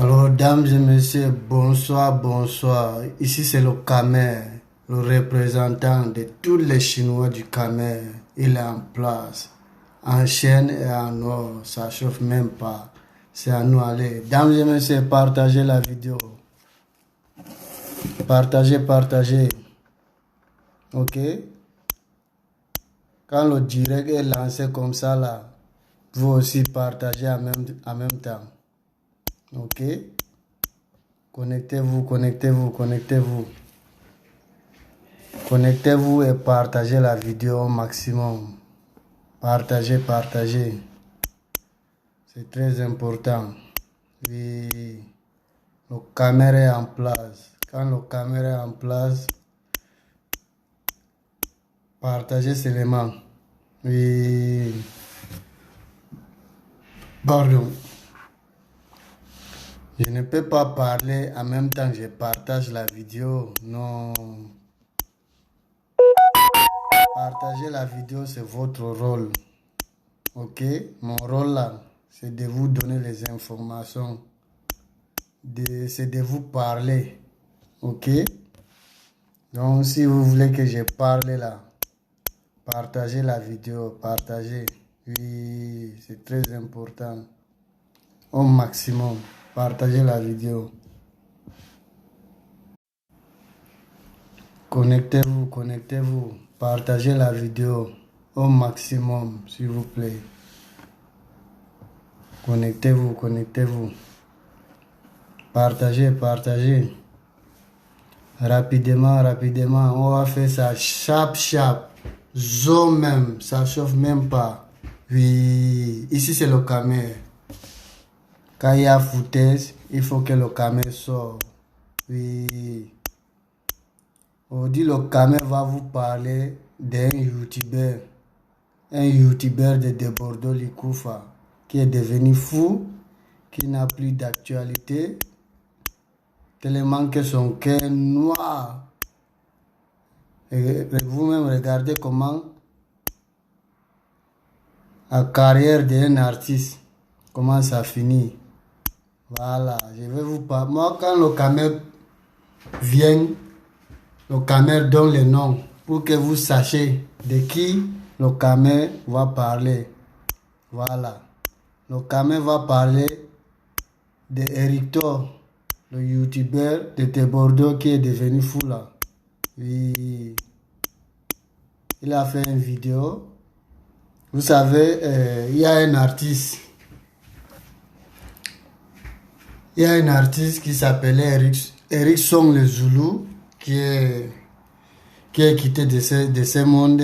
Alors, dames et messieurs, bonsoir, bonsoir. Ici, c'est le Khmer, le représentant de tous les Chinois du Khmer. Il est en place, en chaîne et en or. Ça chauffe même pas. C'est à nous aller. Dames et messieurs, partagez la vidéo. Partagez, partagez. Ok? Quand le direct est lancé comme ça, là, vous aussi partagez en même temps. Ok? Connectez-vous, connectez-vous, connectez-vous. Connectez-vous et partagez la vidéo au maximum. Partagez, partagez. C'est très important. Oui, le caméra est en place. Quand le caméra est en place, partagez seulement. Oui. Pardon. Je ne peux pas parler en même temps que je partage la vidéo. Non. Partager la vidéo, c'est votre rôle. Ok? Mon rôle là, c'est de vous donner les informations. C'est de vous parler. Ok? Donc, si vous voulez que je parle là, partagez la vidéo. Partagez. Oui, c'est très important. Au maximum. Partagez la vidéo. Connectez-vous, connectez-vous. Partagez la vidéo au maximum, s'il vous plaît. Connectez-vous, connectez-vous. Partagez, partagez. Rapidement, rapidement. On va faire ça chap, chap. Zo même, ça chauffe même pas. Oui, ici c'est le Khmer. Quand il y a foutaise, il faut que le Khmer sorte. Oui. Aujourd'hui, le Khmer va vous parler d'un youtubeur. Un youtubeur de Bordeaux Likoufa qui est devenu fou, qui n'a plus d'actualité, tellement que son cœur est noir. Et vous-même regardez comment la carrière d'un artiste, comment ça finit. Voilà, je vais vous parler. Moi, quand le Khmer vient, le Khmer donne le nom pour que vous sachiez de qui le Khmer va parler. Voilà. Le Khmer va parler de Eric Thor, le youtubeur de Bordeaux qui est devenu fou là. Oui. Il a fait une vidéo. Vous savez, il y a un artiste. Il y a un artiste qui s'appelait Eric Song le Zoulou qui est quitté de ce monde.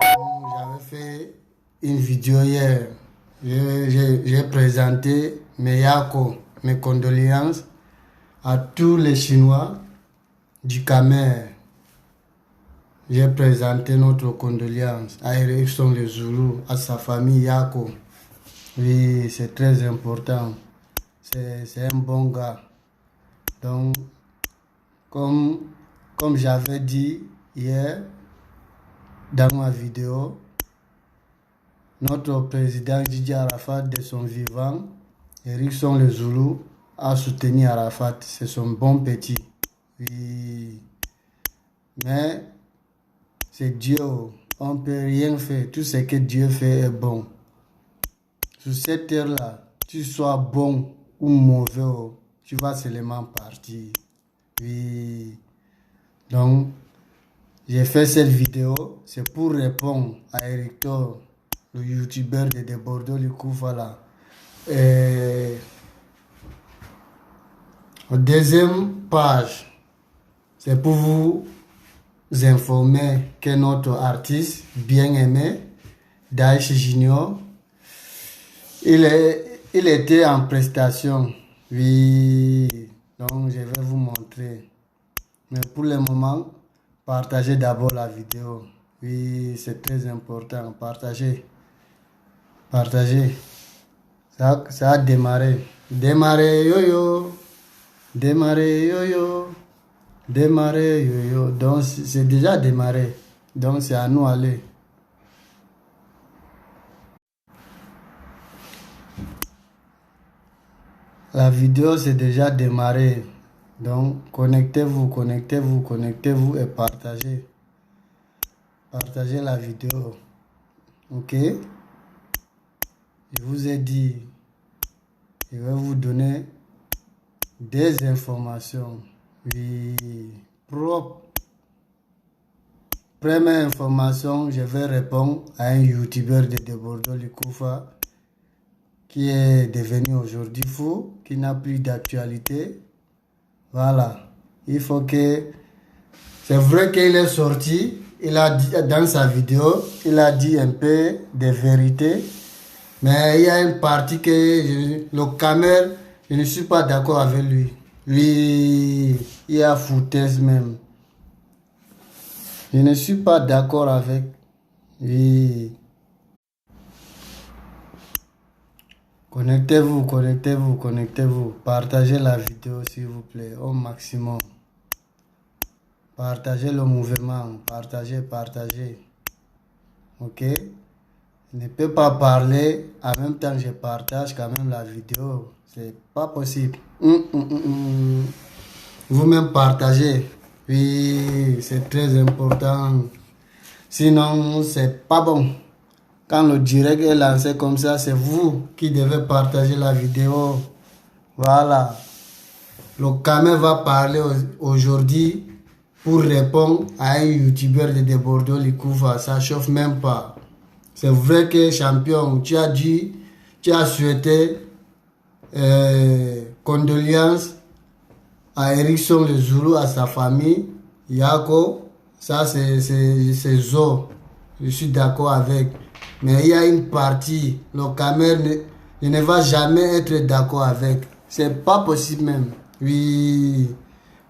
J'avais fait une vidéo hier. J'ai présenté mes condoléances à tous les Chinois du Khmer. J'ai présenté notre condoléance à Erickson le Zoulou, à sa famille Yako. Oui, c'est très important. C'est un bon gars. Donc, comme j'avais dit hier dans ma vidéo, notre président Didier Arafat, de son vivant, Erickson le Zoulou, a soutenu Arafat. C'est son bon petit. Oui. Mais c'est Dieu. On ne peut rien faire. Tout ce que Dieu fait est bon. Sur cette terre-là, tu sois bon ou mauvais, tu vas seulement partir. Oui. Donc, j'ai fait cette vidéo, c'est pour répondre à Eric Thor, le youtubeur de Bordeaux Likoufa là. Et la deuxième page, c'est pour vous informer que notre artiste bien aimé, Daesh Junior, il était en prestation. Oui, donc je vais vous montrer. Mais pour le moment, partagez d'abord la vidéo. Oui, c'est très important. Partagez. Partagez. Ça a démarré. Démarré yo-yo. Démarré yo-yo. Démarrer, yo-yo. Donc, c'est déjà démarré. Donc, c'est à nous aller. La vidéo s'est déjà démarrée. Donc, connectez-vous et partagez. Partagez la vidéo. Ok? Je vous ai dit, je vais vous donner des informations. Oui, propres. Première information, je vais répondre à un youtubeur de Bordeaux, Likoufa, qui est devenu aujourd'hui fou, qui n'a plus d'actualité. Voilà. Il faut que... C'est vrai qu'il est sorti, il a dit, dans sa vidéo, il a dit un peu de vérité, mais il y a une partie que le caméra, je ne suis pas d'accord avec lui. Lui, il a foutaise même. Je ne suis pas d'accord avec lui. Connectez-vous. Partagez la vidéo s'il vous plaît au maximum. Partagez le mouvement. Partagez. Ok? Je ne peux pas parler en même temps que je partage quand même la vidéo. C'est pas possible. Vous-même partagez. Oui, c'est très important. Sinon, c'est pas bon. Quand le direct est lancé comme ça, c'est vous qui devez partager la vidéo. Voilà. Le caméra va parler aujourd'hui pour répondre à un youtubeur de Bordeaux, Likoufa. Ça chauffe même pas. C'est vrai que champion, tu as dit, tu as souhaité condoléances à Erickson le Zoulou, à sa famille, Yako, ça c'est Zo, je suis d'accord avec. Mais il y a une partie, le caméra ne va jamais être d'accord avec. C'est pas possible même. Oui,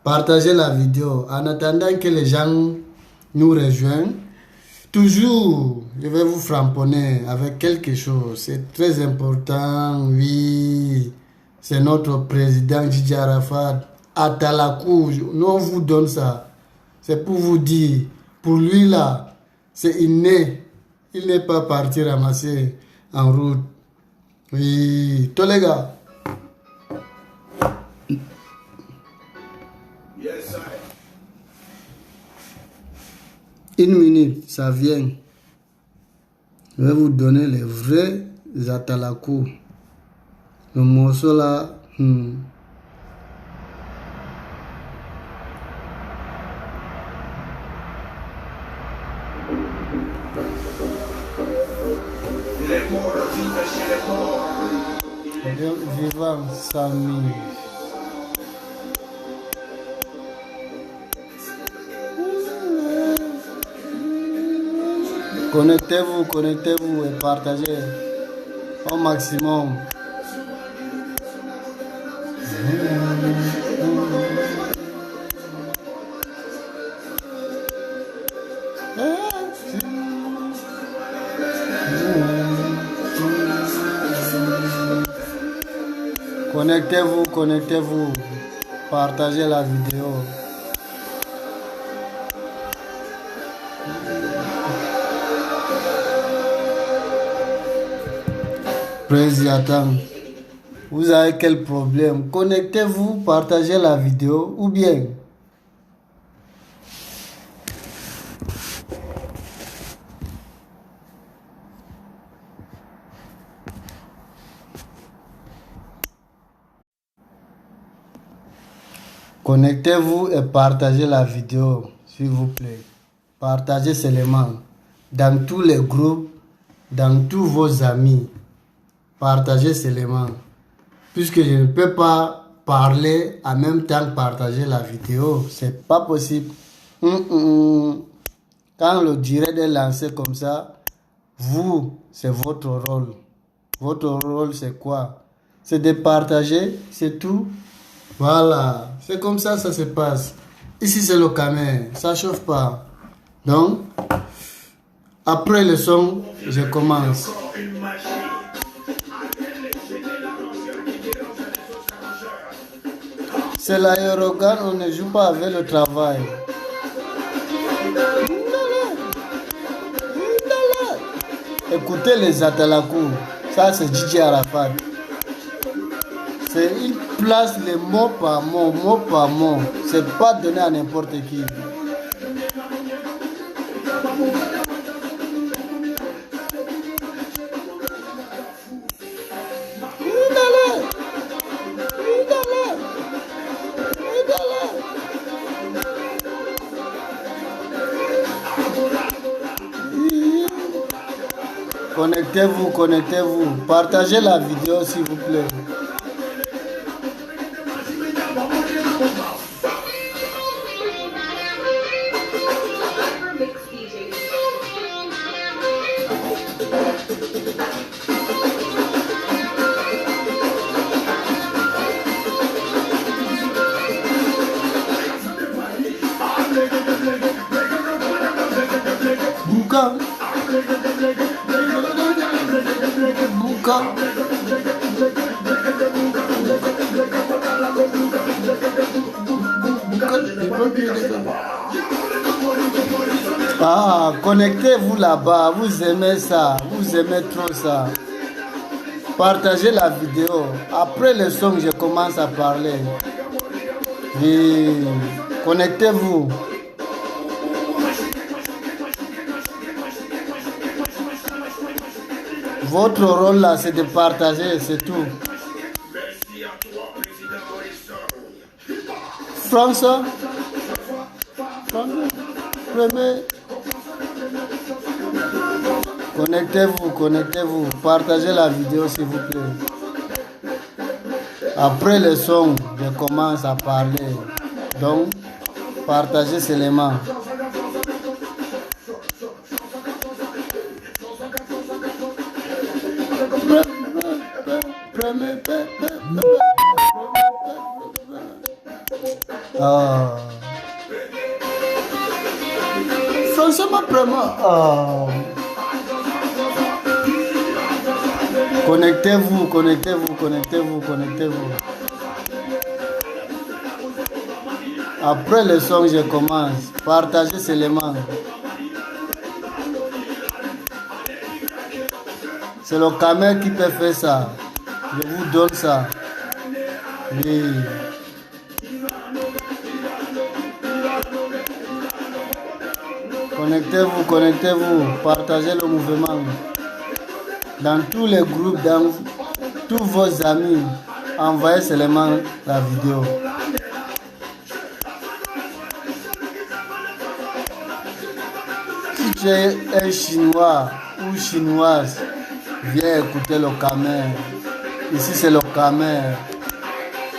partagez la vidéo. En attendant que les gens nous rejoignent, toujours, je vais vous framponner avec quelque chose. C'est très important, oui. C'est notre président Didier Arafat. Atalakou, nous on vous donne ça. C'est pour vous dire, pour lui là, c'est inné. Il n'est pas parti ramasser en route. Oui, tous les gars. Une minute, ça vient. Je vais vous donner les vrais Atalakou. Le morceau là. Vivant Samy. Connectez-vous et partagez au maximum. Connectez-vous. Partagez la vidéo. Président, vous avez quel problème? Connectez-vous, partagez la vidéo ou bien connectez-vous et partagez la vidéo, s'il vous plaît. Partagez seulement dans tous les groupes, dans tous vos amis. Partagez seulement. Puisque je ne peux pas parler en même temps que partager la vidéo. C'est pas possible. Quand le direct est lancé comme ça, vous, c'est votre rôle. Votre rôle, c'est quoi? C'est de partager, c'est tout. Voilà, c'est comme ça se passe. Ici, c'est le caméra, ça chauffe pas. Donc, après le son, je commence. C'est l'aérogare, on ne joue pas avec le travail. Écoutez les Atalakou, ça c'est Didier Arafat. Il place les mots par mot, mot par mot. C'est pas donné à n'importe qui. Connectez-vous, connectez-vous. Partagez la vidéo s'il vous plaît. Bouka. Bouka. Ah, connectez-vous là-bas, vous aimez ça, vous aimez trop ça. Partagez la vidéo. Après le son, je commence à parler. Et connectez-vous. Votre rôle là, c'est de partager, c'est tout. François, premier. Connectez-vous, connectez-vous. Partagez la vidéo s'il vous plaît. Après le son, je commence à parler. Donc, partagez seulement. Ah. Franchement, vraiment. Ah. Connectez-vous, connectez-vous, connectez-vous, connectez-vous. Après le son, je commence. Partagez seulement. C'est le caméra qui peut faire ça. Je vous donne ça. Oui. Connectez-vous, connectez-vous. Partagez le mouvement. Dans tous les groupes, dans tous vos amis, envoyez seulement la vidéo. Si tu es un Chinois ou Chinoise, viens écouter le caméra. Ici, c'est le caméra.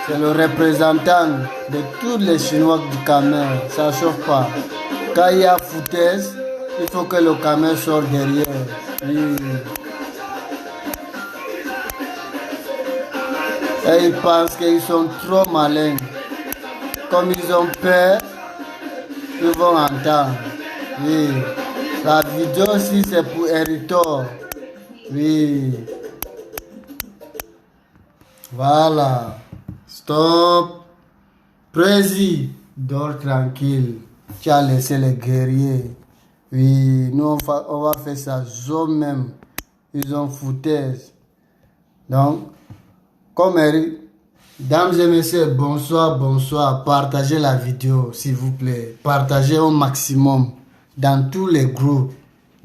C'est le représentant de tous les Chinois du caméra. Ça ne chauffe pas. Quand il y a foutaise, il faut que le caméra sorte derrière. Oui. Et ils pensent qu'ils sont trop malins. Comme ils ont peur, ils vont entendre. Oui. La vidéo aussi c'est pour Héritor. Oui. Voilà. Stop. Prési. Dors tranquille. Tu as laissé les guerriers. Oui. Nous on va faire ça. Eux même. Ils ont foutaise. Donc. Comme dames et messieurs, bonsoir, bonsoir. Partagez la vidéo, s'il vous plaît. Partagez au maximum. Dans tous les groupes,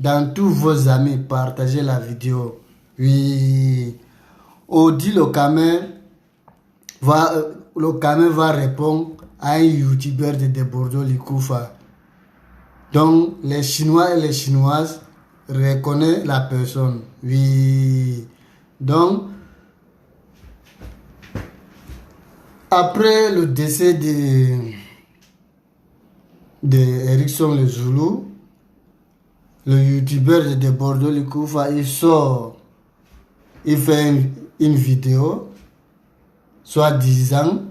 dans tous vos amis, partagez la vidéo. Oui. Audi le caméra va répondre à un YouTuber de Bordeaux, Likoufa. Donc, les Chinois et les Chinoises reconnaissent la personne. Oui. Donc, après le décès de Erickson le Zoulou, le youtubeur de Bordeaux Likoufa, il sort, il fait une vidéo, soi-disant,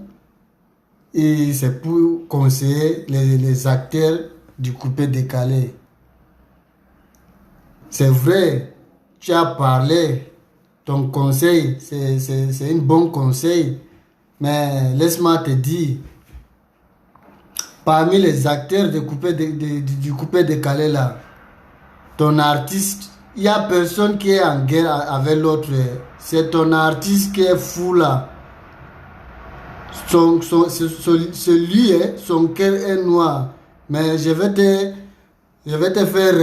et c'est pour conseiller les acteurs du coupé décalé. C'est vrai, tu as parlé, ton conseil, c'est un bon conseil. Mais laisse-moi te dire, parmi les acteurs du coupé décalé là, ton artiste, il n'y a personne qui est en guerre avec l'autre. C'est ton artiste qui est fou là. son cœur est noir. Mais je vais te faire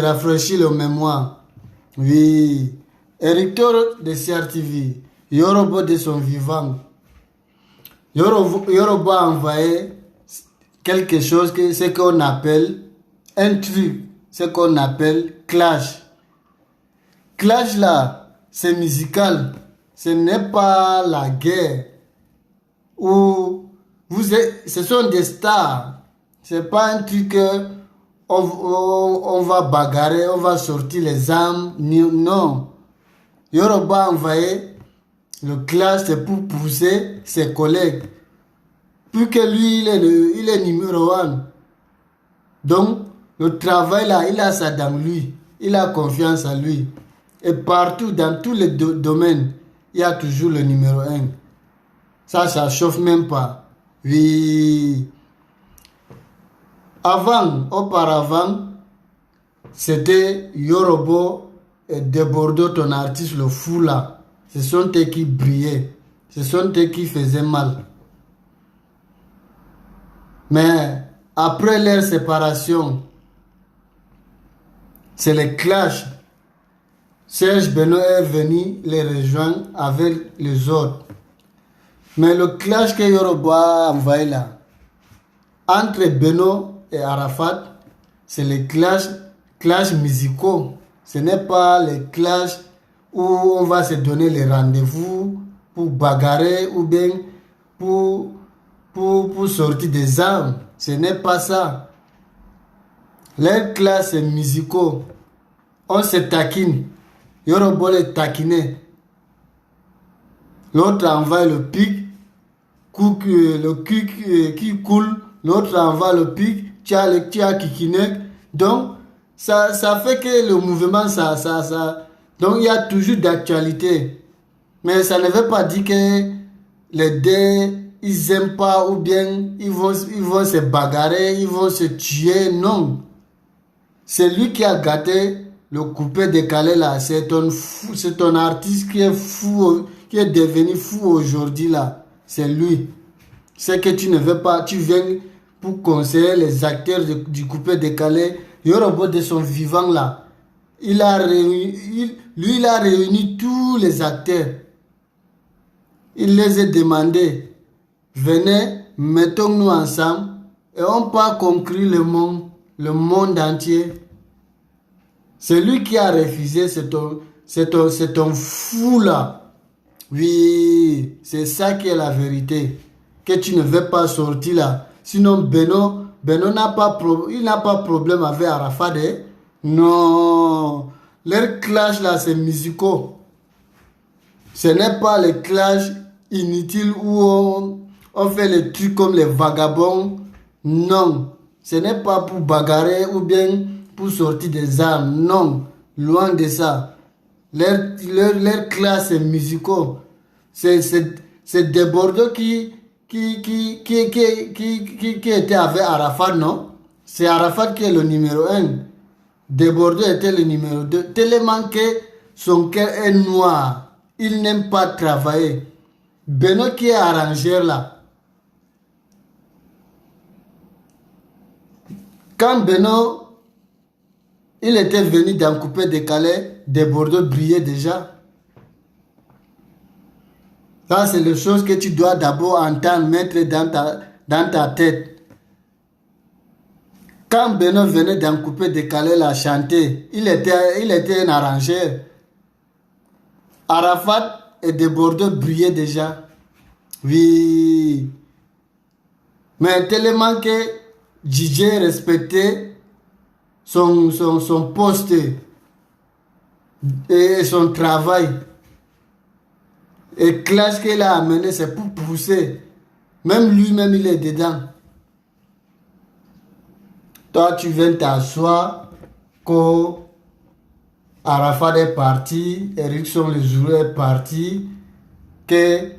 rafraîchir le mémoire. Oui. Hérictor de CRTV, Yorobo de son vivant. Yorobo a envoyé quelque chose que ce qu'on appelle un truc, ce qu'on appelle clash. Clash là, c'est musical. Ce n'est pas la guerre. Ce sont des stars. C'est pas un truc que on va bagarrer, on va sortir les armes. Non. Yoroba a envoyé le clash, c'est pour pousser ses collègues. Plus que lui, il est numéro 1. Donc, le travail là, il a ça dans lui. Il a confiance en lui. Et partout, dans tous les domaines, il y a toujours le numéro 1. Ça chauffe même pas. Oui. Auparavant, c'était Yorobo et de Bordeaux, ton artiste, le fou là. Ce sont eux qui brillaient. Ce sont eux qui faisaient mal. Mais après leur séparation, c'est le clash. Serge Beno est venu les rejoindre avec les autres. Mais le clash que Yoroba a envoyé là, entre Beno et Arafat, c'est les clash musicaux. Ce n'est pas les clashs où on va se donner les rendez-vous pour bagarrer ou bien pour sortir des armes. Ce n'est pas ça. Les clashs musicaux, on se taquine. Yorobo les taquinait. L'autre envoie le pic, le cul qui coule. L'autre envoie le pic, tu as kikinek. Donc, ça fait que le mouvement, donc il y a toujours d'actualité. Mais ça ne veut pas dire que les deux, ils n'aiment pas ou bien ils vont se bagarrer, ils vont se tuer. Non. C'est lui qui a gâté le coupé décalé là. C'est ton artiste qui est fou, qui est devenu fou aujourd'hui là. C'est lui. C'est que tu ne veux pas, tu viens pour conseiller les acteurs du coupé décalé. Yorobo de son vivant là, il a réuni tous les acteurs. Il les a demandé, venez, mettons-nous ensemble et on peut conquérir le monde entier. C'est lui qui a refusé, c'est ton fou là. Oui, c'est ça qui est la vérité. Que tu ne veux pas sortir là. Sinon Beno n'a pas problème avec Arafat. Non. Leur clash là, c'est musicaux. Ce n'est pas les clashs inutiles où on fait les trucs comme les vagabonds. Non. Ce n'est pas pour bagarrer ou bien pour sortir des armes. Non. Loin de ça. Leur clash c'est musicaux. C'est des Bordeaux qui était avec Arafat, non? C'est Arafat qui est le numéro 1. De Bordeaux était le numéro 2. Tellement que son cœur est noir. Il n'aime pas travailler. Beno qui est arrangeur là. Quand Beno, il était venu dans Coupé décalé, de Bordeaux brillait déjà. Ça, c'est les choses que tu dois d'abord entendre, mettre dans ta tête. Quand Beno venait d'un coupé décalé la chanter, il était un arrangeur. Arafat et de Bordeaux brillaient déjà. Oui. Mais tellement que DJ respectait son poste et son travail. Et clash qu'il a amené, c'est pour pousser. Même lui-même, il est dedans. Toi, tu viens t'asseoir quand Arafat est parti, Erickson le Zoulou est parti, que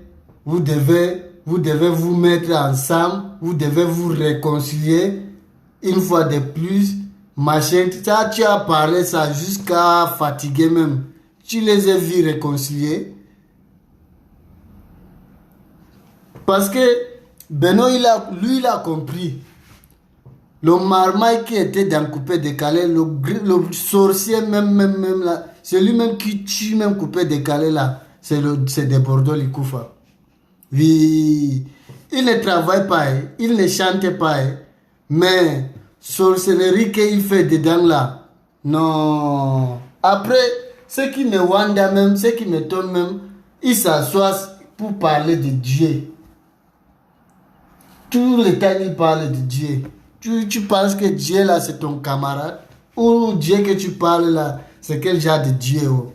vous devez vous mettre ensemble, vous devez vous réconcilier une fois de plus. Machin, ça, tu as parlé ça jusqu'à fatiguer même. Tu les as vus réconcilier. Parce que Beno, lui, il a compris. Le marmaille qui était dans coupé décalé, le sorcier même là, c'est lui-même qui tue même coupé décalé là. C'est des Bordeaux Likoufa. Oui, il ne travaille pas, il ne chante pas, mais sorcellerie qu'il fait dedans là, non. Après, ceux qui me wanda même, ceux qui me tombent même, ils s'assoient pour parler de Dieu. Tout le temps, ils parlent de Dieu. Tu penses que Dieu là, c'est ton camarade? Ou Dieu que tu parles là, c'est quel genre de Dieu? Oh?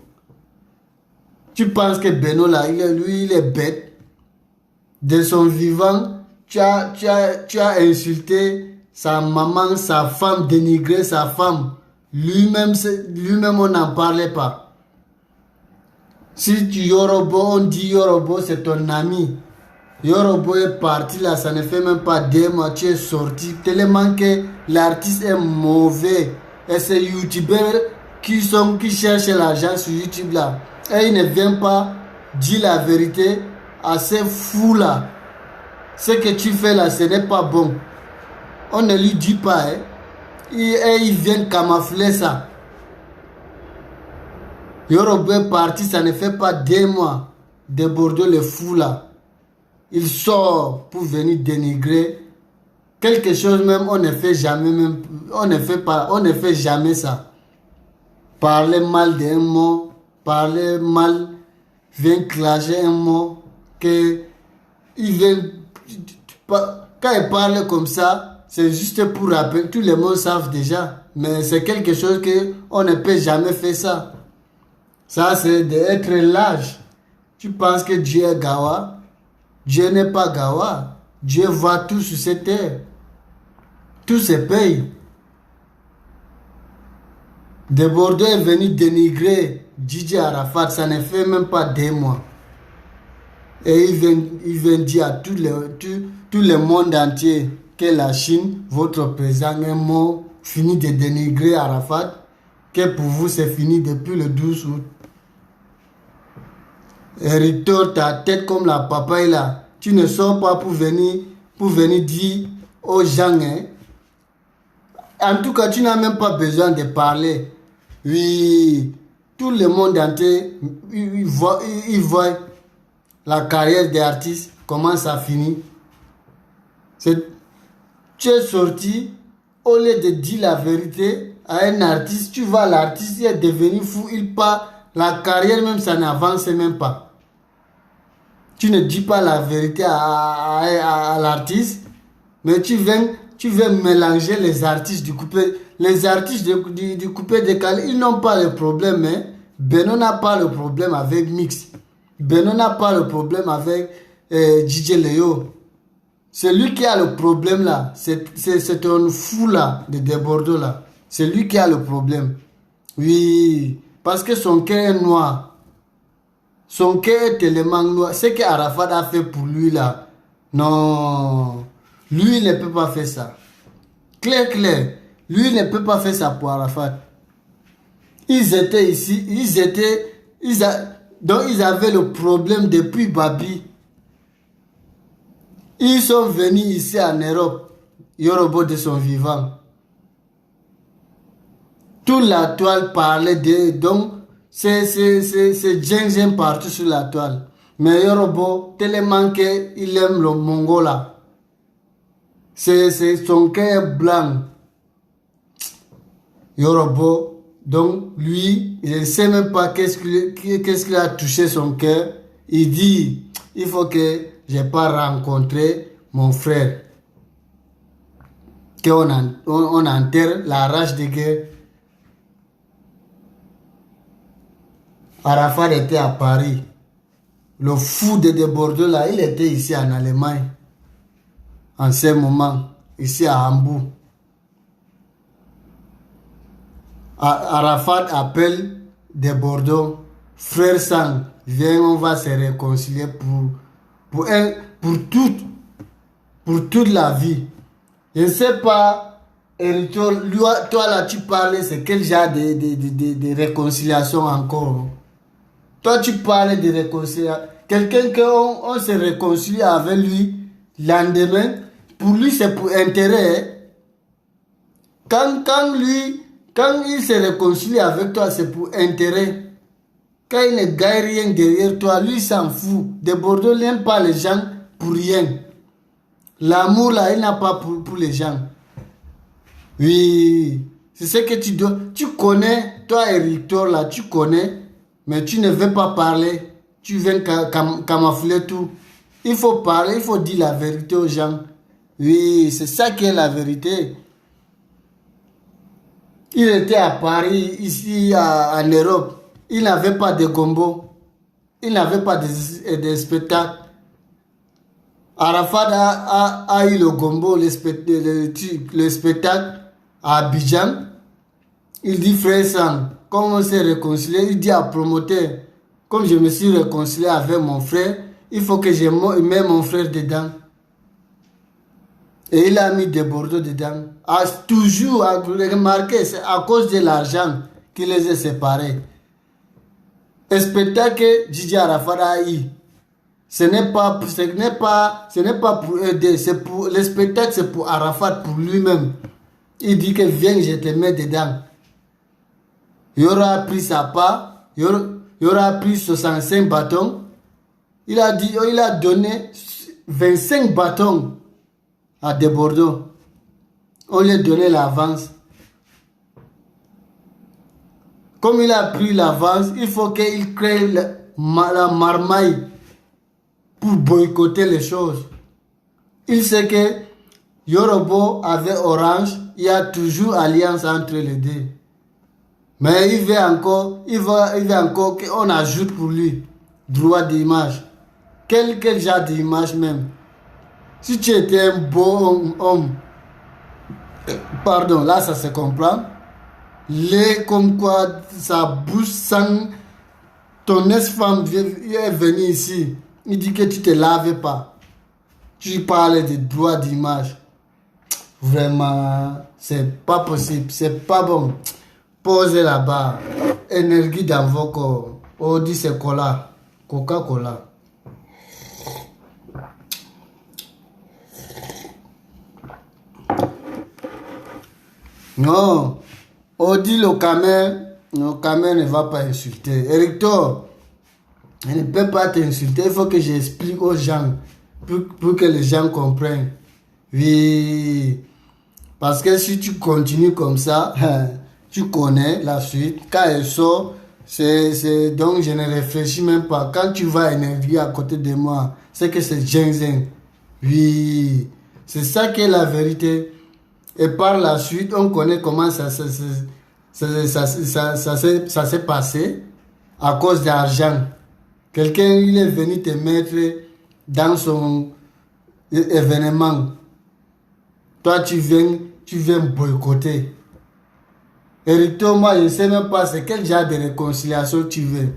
Tu penses que Beno là, lui, il est bête? De son vivant, tu as insulté sa maman, sa femme, dénigré sa femme. Lui-même, on n'en parlait pas. Si tu Yorobo, on dit Yorobo, c'est ton ami. Yorobo est parti là, ça ne fait même pas 2 mois, tu es sorti. Tellement que l'artiste est mauvais. Et ces youtubeurs qui cherchent l'argent sur YouTube là. Et il ne vient pas dire la vérité à ces fous là. Ce que tu fais là, ce n'est pas bon. On ne lui dit pas. Hein. Et ils viennent camoufler ça. Yorobo est parti, ça ne fait pas 2 mois. De Bordeaux, les fous là. Il sort pour venir dénigrer quelque chose même, on ne fait jamais même, on ne fait jamais ça. Parler mal d'un mot, parler mal, vient clasher un mot, que il vient, quand il parle comme ça, c'est juste pour rappeler, tous les mots savent déjà, mais c'est quelque chose que on ne peut jamais faire ça. Ça c'est d'être lâche. Tu penses que Dieu est Gawa? Dieu n'est pas Gawa. Dieu voit tout sur cette terre. Tout se paye. De Bordeaux est venu dénigrer Gigi Arafat. Ça ne fait même pas 2 mois. Et il vient dire à tout le monde entier que la Chine, votre président, est mort, fini de dénigrer Arafat, que pour vous c'est fini depuis le 12 août. Hériteur, ta tête comme la papaye là. Tu ne sors pas pour venir dire aux gens. Hein. En tout cas, tu n'as même pas besoin de parler. Oui, tout le monde entier, il voit la carrière des artistes, comment ça finit. Tu es sorti, au lieu de dire la vérité à un artiste, tu vois l'artiste est devenu fou, il part, la carrière même, ça n'avance même pas. Tu ne dis pas la vérité à l'artiste, mais tu viens mélanger les artistes du coupé. Les artistes du coupé décalé, ils n'ont pas le problème. Hein? Beno n'a pas le problème avec Mix. Beno n'a pas le problème avec DJ Léo. C'est lui qui a le problème là. C'est un fou là, de Bordeaux là. C'est lui qui a le problème. Oui, parce que son cœur est noir. Son cœur est tellement noir. Ce que Arafat a fait pour lui là, non. Lui, il ne peut pas faire ça. Clair. Lui, il ne peut pas faire ça pour Arafat. Ils étaient ici. Donc, ils avaient le problème depuis Babi. Ils sont venus ici en Europe. Yorobo de son vivant. Toute la toile parlait d'eux. Donc, c'est Djeng partout sur la toile. Mais Yorobo, tellement qu'il aime le Mongola. C'est son cœur blanc. Yorobo, donc lui, il ne sait même pas qu'est-ce qu'il a touché son cœur. Il dit, il faut que je n'ai pas rencontré mon frère. Qu'on enterre la rage de guerre. Arafat était à Paris. Le fou de Bordeaux là, il était ici en Allemagne. En ce moment, ici à Hambourg. Arafat appelle de Bordeaux. Frère Sang, viens, on va se réconcilier pour toute la vie. Je ne sais pas, Hérito, toi là tu parlais, c'est quel genre de réconciliation encore? Toi tu parlais de réconciliation. quelqu'un qu'on se réconcilie avec lui, lendemain, pour lui c'est pour intérêt. Quand il se réconcilie avec toi, c'est pour intérêt. Quand il ne gagne rien derrière toi, lui s'en fout. De Bordeaux n'aime pas les gens pour rien. L'amour là, il n'a pas pour les gens. Oui, c'est ce que tu dois. Tu connais, toi Hector là, tu connais, mais tu ne veux pas parler. Tu viens camoufler tout. Il faut parler, il faut dire la vérité aux gens. Oui, c'est ça qui est la vérité. Il était à Paris, ici en Europe. Il n'avait pas de gombo. Il n'avait pas de spectacle. Arafat a eu le gombo, le spectacle à Abidjan. Il dit frère Sam, comme on s'est réconcilié, il dit à promoteur, comme je me suis réconcilié avec mon frère, il faut que je mette mon frère dedans. Et il a mis des Bordeaux dedans. Toujours, remarquez, c'est à cause de l'argent qu'il les a séparés. Le spectacle que Gigi Arafat a eu, ce n'est pas pour aider, c'est pour le spectacle, c'est pour Arafat, pour lui-même. Il dit que viens, je te mets dedans. Il aura pris sa part, il aura pris 65 bâtons. Il a donné 25 bâtons à De Bordeaux. On lui a donné l'avance. Comme il a pris l'avance, il faut qu'il crée la marmaille pour boycotter les choses. Il sait que Yorobo avec Orange, il y a toujours alliance entre les deux. Mais il veut encore qu'on ajoute pour lui droit d'image. Quel genre d'image même. Si tu étais un bon homme, pardon, là ça se comprend. Comme quoi sa bouche sang, ton ex-femme est venue ici. Il dit que tu ne te laves pas. Tu parles de droit d'image. Vraiment, c'est pas possible, c'est pas bon. Posez là-bas. Énergie dans vos corps. On dit c'est cola. Coca-Cola. Non. On dit le camer ne va pas insulter. Hector, il ne peut pas t'insulter. Il faut que j'explique aux gens pour que les gens comprennent. Oui. Parce que si tu continues comme ça, tu connais la suite. Quand elle sort, donc je ne réfléchis même pas. Quand tu vas énerver à côté de moi, c'est que c'est ginseng. Oui. C'est ça qui est la vérité. Et par la suite, on connaît comment ça s'est passé à cause d'argent. Quelqu'un, il est venu te mettre dans son événement. Toi, tu viens boycotter. Hector, moi, je ne sais même pas c'est quel genre de réconciliation tu veux.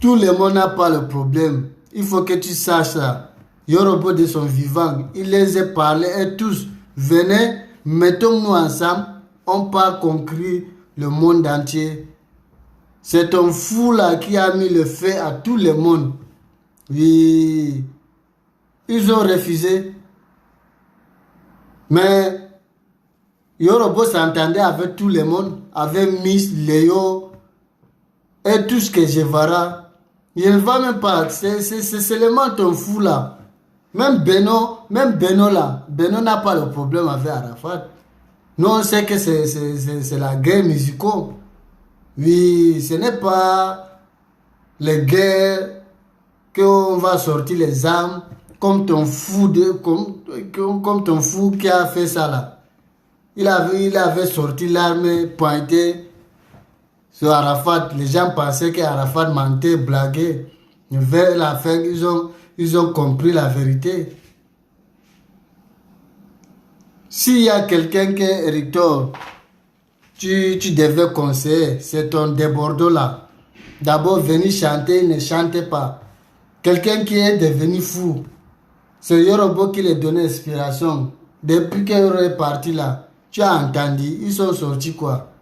Tout le monde n'a pas le problème. Il faut que tu saches ça. Yorobo de son vivant, il les a parlé et tous. Venez, mettons-nous ensemble, on peut conquérir le monde entier. C'est un fou là qui a mis le feu à tout le monde. Oui, ils ont refusé. Mais Yorobo s'entendait avec tout le monde, avec Miss, Léo et tout ce que je verrai. Il ne va même pas, c'est seulement ton fou là. Même Beno là, Beno n'a pas de problème avec Arafat. Nous on sait que c'est la guerre musicale. Oui, ce n'est pas les guerres qu'on va sortir les armes comme ton fou comme ton fou qui a fait ça là. Il avait sorti l'arme pointée sur Arafat. Les gens pensaient qu'Arafat mentait, blaguait. Vers la fin, ils ont compris la vérité. S'il y a quelqu'un qui est Hector, tu devais conseiller, c'est ton De Bordeaux là. D'abord, venir chanter, il ne chantait pas. Quelqu'un qui est devenu fou, c'est Yorobo qui lui donnait inspiration. Depuis qu'il est parti là, tu as entendu, ils sont sortis quoi?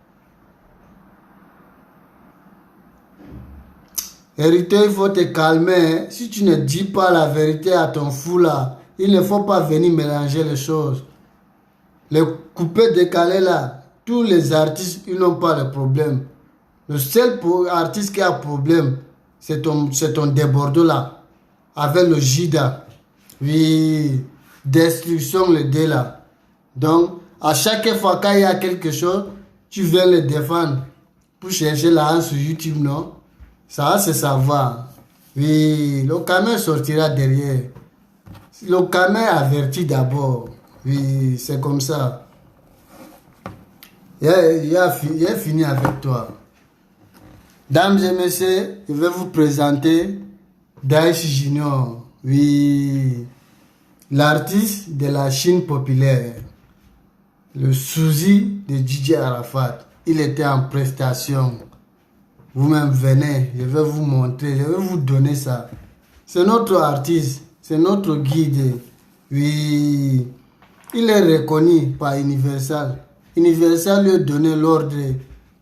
Hérité, il faut te calmer. Hein. Si tu ne dis pas la vérité à ton fou là, il ne faut pas venir mélanger les choses. Les coupés décalés là, tous les artistes, ils n'ont pas de problème. Le seul artiste qui a problème, c'est ton débordeur là, avec le Jida. Oui, destruction le dé là. Donc, à chaque fois qu'il y a quelque chose, tu viens le défendre pour chercher là sur YouTube, non? Ça, c'est savoir. Oui, le caméra sortira derrière. Le caméra avertit d'abord. Oui, c'est comme ça. Il a fini avec toi. Dames et messieurs, je vais vous présenter Daesh Junior. Oui, l'artiste de la Chine populaire. Le souci de DJ Arafat. Il était en prestation. Vous-même venez, je vais vous montrer, je vais vous donner ça. C'est notre artiste, c'est notre guide. Oui, il est reconnu par Universal. Universal lui a donné l'ordre.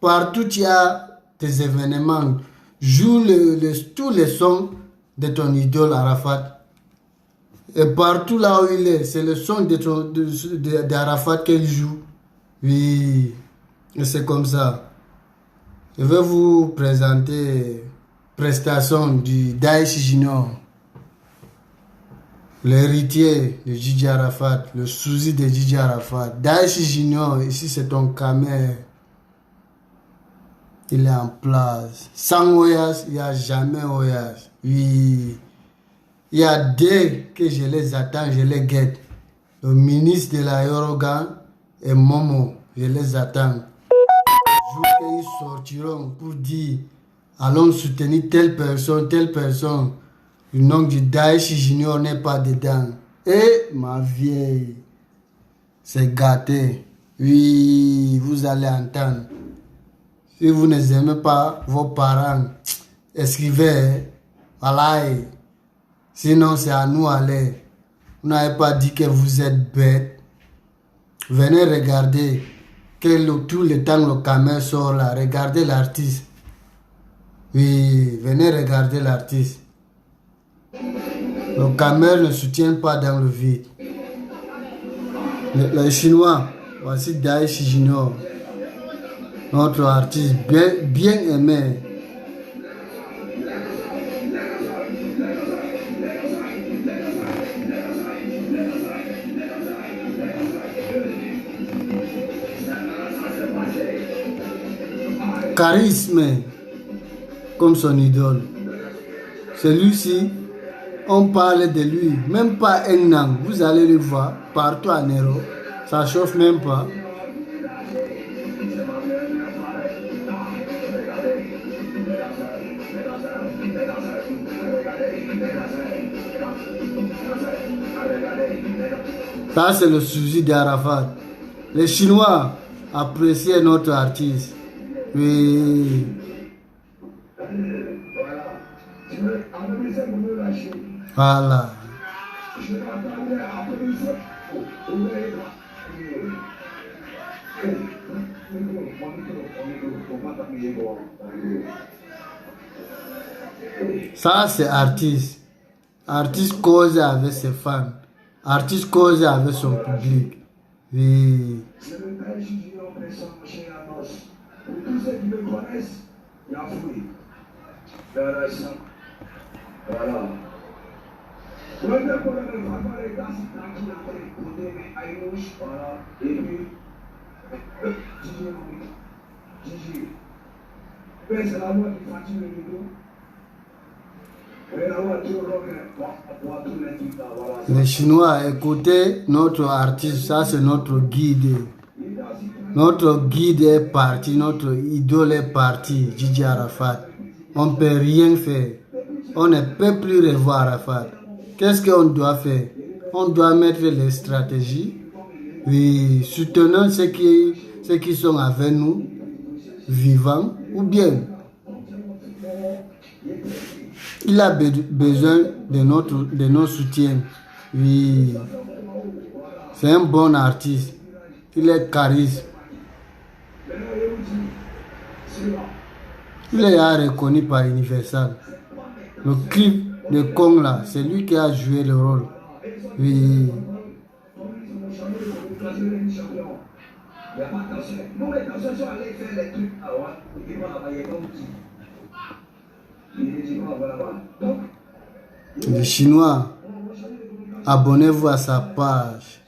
Partout il y a des événements. Joue tous les sons de ton idole Arafat. Et partout là où il est, c'est le son d'Arafat qu'il joue. Oui, et c'est comme ça. Je vais vous présenter prestation du Daesh Junior, l'héritier de Gigi Arafat, le souci de Gigi Arafat. Daesh Junior, ici c'est ton caméra. Il est en place. Sans Oyas, il n'y a jamais Oyas. Oui. Il y a deux que je les attends, je les guette. Le ministre de la Yorogan et Momo, je les attends. Ils sortiront pour dire allons soutenir telle personne. Le nom du Daesh Junior n'est pas dedans. Et ma vieille, c'est gâté. Oui, vous allez entendre. Si vous n'aimez pas vos parents, écrivez. Voilà. Sinon, c'est à nous aller. Vous n'avez pas dit que vous êtes bête. Venez regarder. Tout le temps le caméra sort là, regardez l'artiste. Oui, venez regarder l'artiste. Le caméra ne soutient pas dans le vide. Les Chinois, voici Daesh Junior, notre artiste bien aimé. Charisme comme son idole. Celui-ci, on parle de lui, même pas un an. Vous allez le voir partout en Europe. Ça chauffe même pas. Ça, c'est le souci d'Arafat. Les Chinois apprécient notre artiste. Oui. Voilà. Ça, c'est artiste. Artiste cause avec ses fans. Artiste cause avec son public. Oui. Tous ceux qui me connaissent, il y a fouille. Voilà. Je vais faire pour vraiment les gars, c'est tranquille après, pour des aïmouches, voilà. Et puis, Gigi. C'est la voix qui fatigue le vidéo. Les Chinois, écoutez notre artiste, ça c'est notre guide. Notre guide est parti, notre idole est parti, Gigi Arafat. On ne peut rien faire. On ne peut plus revoir Arafat. Qu'est-ce qu'on doit faire? On doit mettre les stratégies. Oui, soutenons ceux qui sont avec nous, vivants ou bien. Il a besoin de nos soutiens. Oui, c'est un bon artiste. Il est charisme. Il est reconnu par Universal. Le clip de Kong là, c'est lui qui a joué le rôle. Oui. Les Chinois, abonnez-vous à sa page.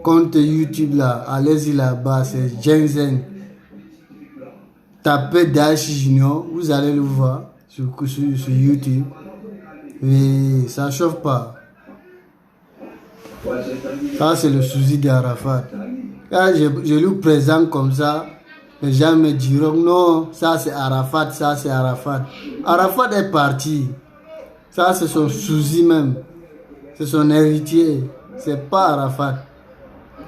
Compte YouTube là, allez-y là-bas, c'est Jensen. Tapez Daichi Junior, vous allez le voir sur YouTube. Et ça chauffe pas. Ça c'est le souci d'Arafat. Quand je lui présente comme ça, les gens me diront non, ça c'est Arafat, ça c'est Arafat. Arafat est parti. Ça c'est son souci même. C'est son héritier. C'est pas Arafat.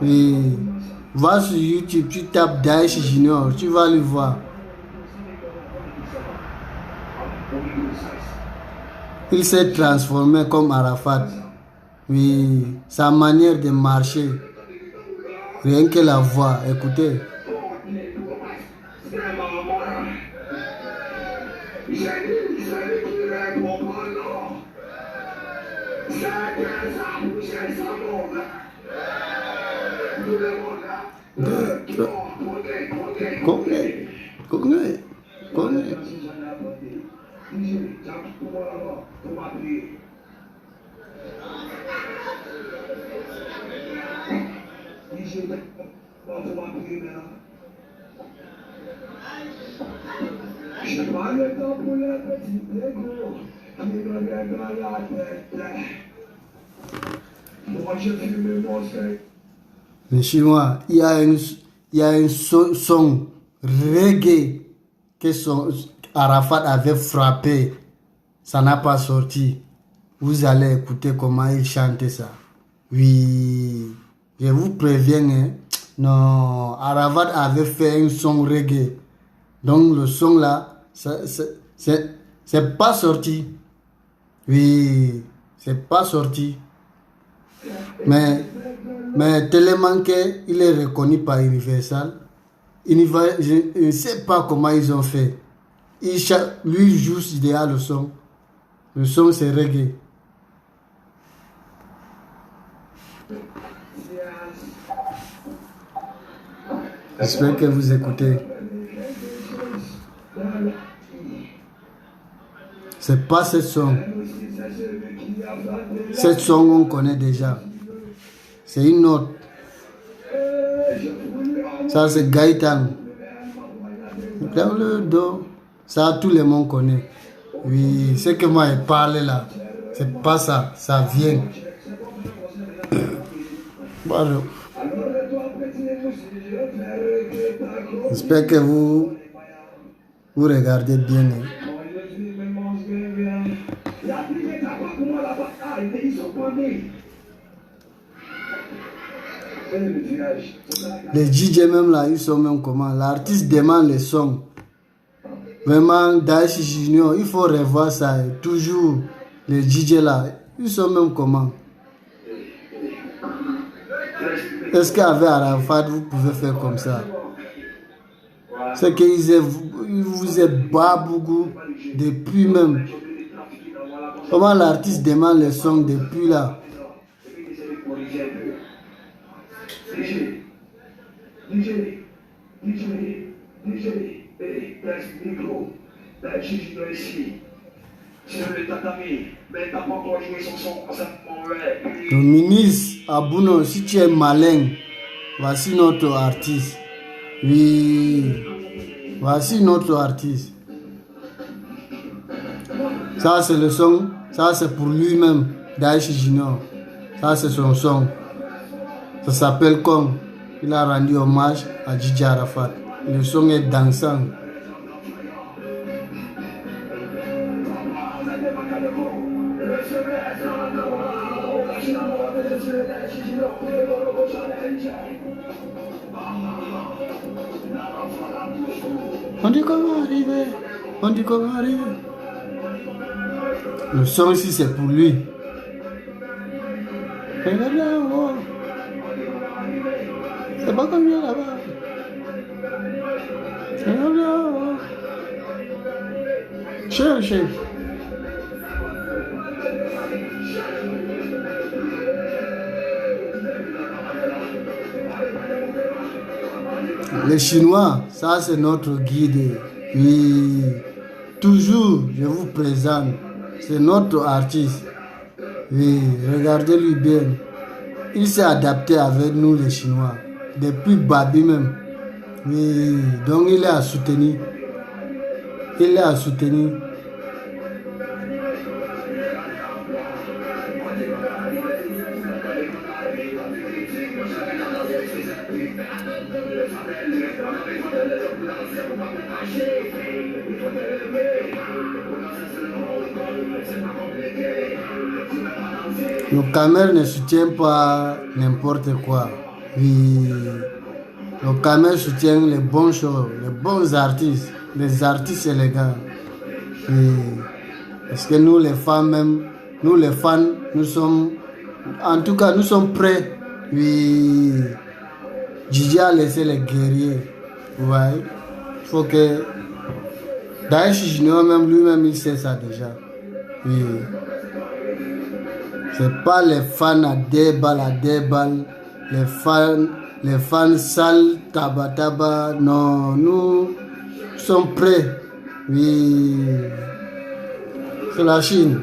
Et va sur YouTube, tu tapes Daichi Junior, tu vas le voir. Il s'est transformé comme Arafat. Oui, sa manière de marcher, rien que la voix, écoutez. Les Chinois, il y a un son reggae que Arafat avait frappé. Ça n'a pas sorti. Vous allez écouter comment il chante ça. Oui, je vous préviens, hein. Non, Arafat avait fait un son reggae. Donc le son là, c'est pas sorti. Oui, c'est pas sorti. Mais tellement qu'il est reconnu par Universal, je ne sais pas comment ils ont fait. Lui joue déjà le son. Le son c'est reggae. J'espère que vous écoutez. C'est pas cette son. Cette son on connaît déjà. C'est une autre. Ça c'est Gaëtan. Dans le dos. Ça tout le monde connaît. Oui, ce que moi je parle là, c'est pas ça. Ça vient. Voilà. J'espère que vous regardez bien. Les DJ même là, ils sont même comment. L'artiste demande les sons. Vraiment, Daichi Junior, il faut revoir ça. Toujours, les DJ là, ils sont même comment. Est-ce qu'avec Arafat, vous pouvez faire comme ça? C'est qu'ils vous êtes bas beaucoup depuis même. Comment l'artiste demande les sons depuis là? Le ministre Abouno, si tu es malin, voici notre artiste. Oui, voici notre artiste. Ça c'est le son, ça c'est pour lui-même, Daichi Junior. Ça c'est son son. Ça s'appelle Kong. Il a rendu hommage à Djidji Arafat. Le son est dansant. On dit comment arriver. On dit comment arriver. Le son ici c'est pour lui. Regarde là-haut. C'est pas comme là-bas. Regarde là-haut. Cherchez. Les Chinois, ça c'est notre guide. Oui, toujours, je vous présente. C'est notre artiste. Oui, regardez-lui bien. Il s'est adapté avec nous les Chinois. Depuis Babi même. Oui, donc il est à soutenir. Il est à soutenir. Le Camer ne soutient pas n'importe quoi. Oui. Le Camer soutient les bonnes choses, les bons artistes, les artistes élégants. Oui. Parce que nous les femmes même, nous les fans, nous sommes, en tout cas nous sommes prêts. Oui. Gigi a laissé les guerriers. Ouais. Il faut que Daesh Junior même lui-même il sait ça déjà. Oui. C'est pas les fans à des balles, les fans sales, tabac, non, nous sommes prêts. Oui. C'est la Chine.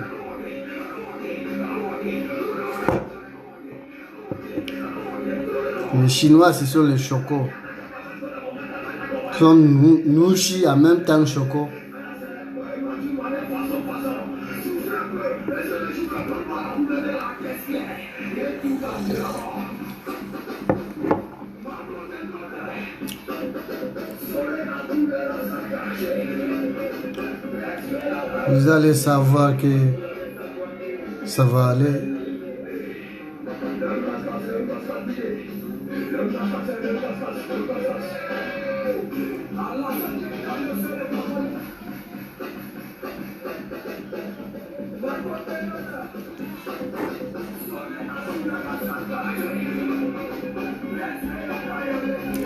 Les Chinois, ce sont les chocos. Ils sont nouchi en même temps choco. Vous allez savoir que ça va aller.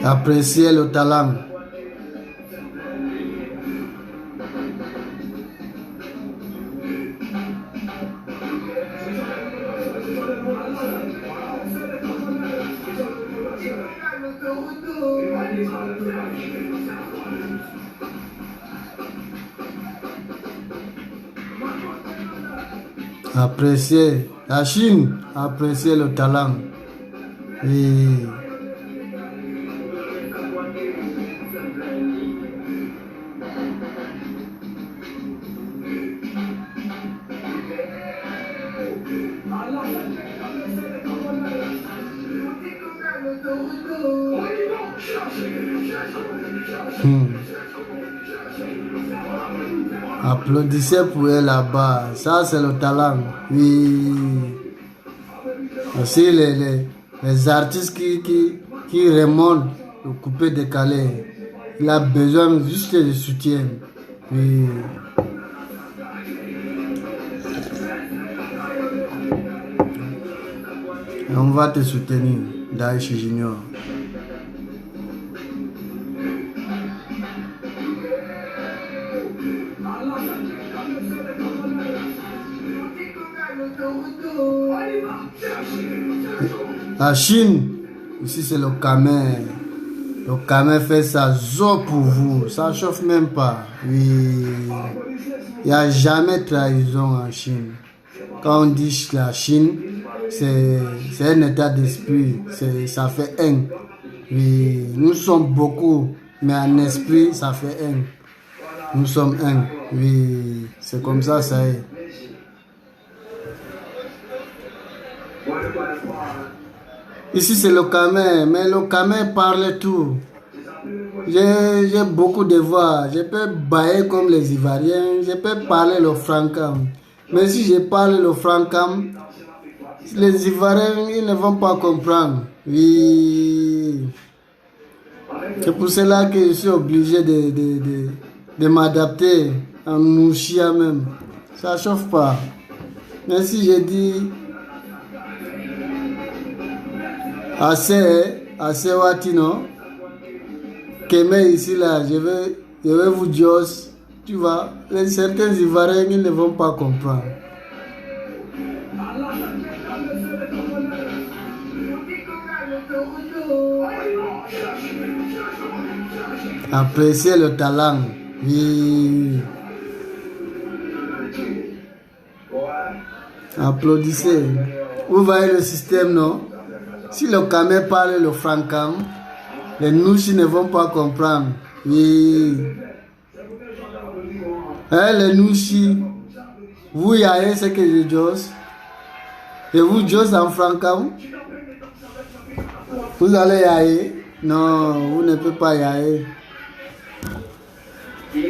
Appréciez le talent. Appréciez la Chine, appréciez le talent. Et applaudissez pour elle là-bas. Ça, c'est le talent. Oui. Aussi, les artistes qui remontent le coupé décalé. Il a besoin juste de soutien. Oui. Et on va te soutenir, Daesh Junior. La Chine, ici c'est le Camer. Le Camer fait ça zo pour vous. Ça chauffe même pas. Oui. Il n'y a jamais trahison en Chine. Quand on dit la Chine, c'est un état d'esprit. Ça fait haine. Oui. Nous sommes beaucoup, mais en esprit, ça fait haine. Nous sommes un. Oui. C'est comme ça, ça est. Ici c'est le Camer, mais le Camer parle tout. J'ai beaucoup de voix. Je peux bailler comme les Ivoiriens. Je peux parler le francam. Mais si je parle le francam, les Ivoiriens ils ne vont pas comprendre. Oui. C'est pour cela que je suis obligé de m'adapter en mouchia même. Ça chauffe pas. Mais si je dis assez watino, Kémé ici là, je vais vous dire, tu vois, certains Ivoiriens ils ne vont pas comprendre. Appréciez le talent. Oui. Applaudissez. Vous voyez le système, non? Si le Kamé parle le francam, les Nouchi ne vont pas comprendre. Oui. Hein, les Nouchi, vous y avez ce que je dis. Et vous, Jos en francam, vous allez y aller? Non, vous ne pouvez pas y aller. Je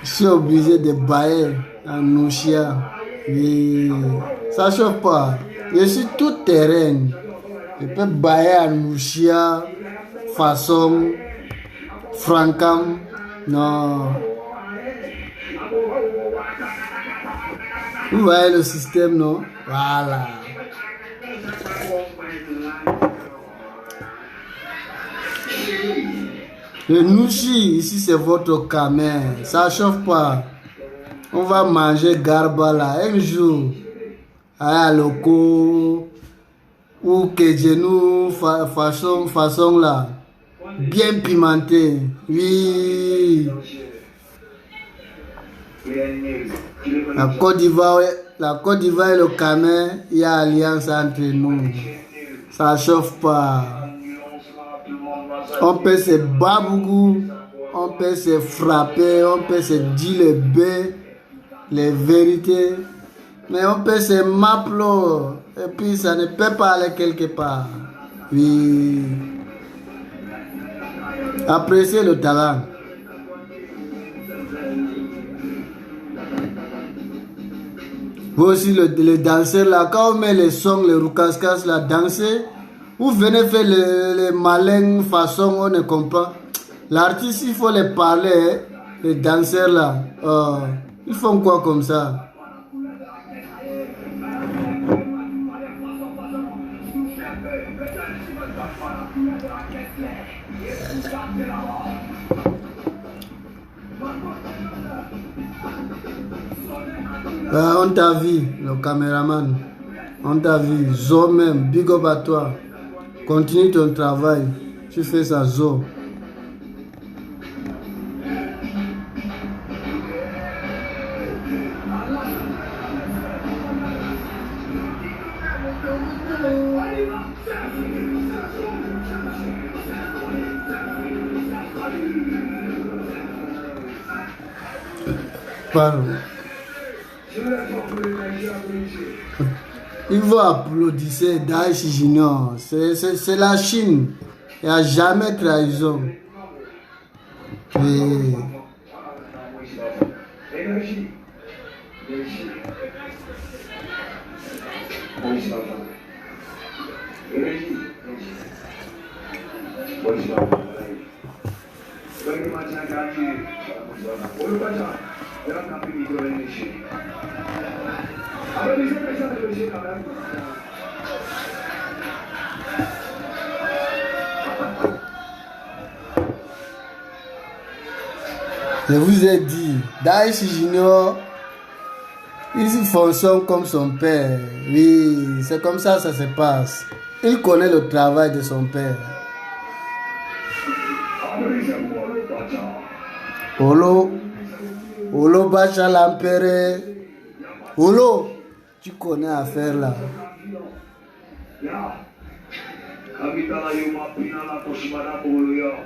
suis obligé de bailler en Nouchia. Oui. Ça ne chauffe pas. Je suis tout terrain. Je peux bailler en Nouchia, façon, francam. Non. Vous voyez le système, non? Voilà. Le Nouchi, ici c'est votre Kamé. Ça chauffe pas. On va manger garba là. Un jour, à Loko ou Kejenou, façon là. Bien pimenté. Oui. La Côte d'Ivoire et le Kamé, il y a alliance entre nous. Ça chauffe pas. On peut se babougou, on peut se frapper, on peut se dire les vérités, mais on peut se m'appeler et puis ça ne peut pas aller quelque part. Oui. Appréciez le talent. Vous aussi, les danseurs là, quand on met les sons, les roucascas là, danser, vous venez faire les malins façon, on ne comprend. L'artiste, il faut les parler, les danseurs là. Ils font quoi comme ça? On t'a vu, le caméraman. On t'a vu. Zo même, big up à toi. Continue ton travail. Tu fais ça, Zo. Pardon. Il faut applaudir Daesh Junior. C'est la Chine. Il n'y a jamais trahison. Et... Je vous ai dit, Daesh Junior, il fonctionne comme son père. Oui, c'est comme ça ça se passe. Il connaît le travail de son père. Olo Bacha l'Empéré. Olo, tu connais affaire là.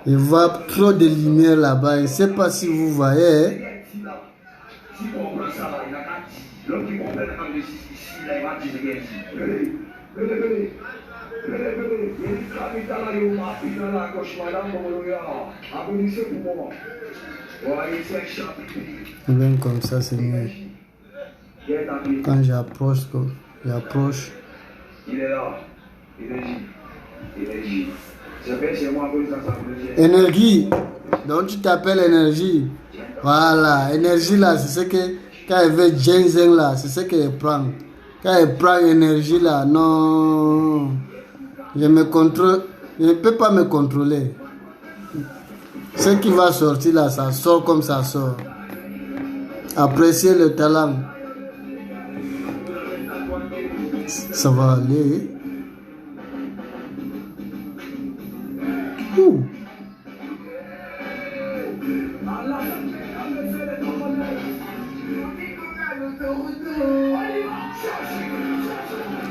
Il voit trop de lumière là-bas. Je ne sais pas si vous voyez. Même comme ça, c'est mieux. Quand j'approche, Il est là. Énergie. Énergie. Donc tu t'appelles énergie. Voilà, énergie là, c'est ce que quand elle veut ginseng là, c'est ce qu'elle prend. Quand elle prend énergie là, non, je ne peux pas me contrôler. Ce qui va sortir là, ça sort comme ça sort. Appréciez le talent. Ça va aller. Ouh.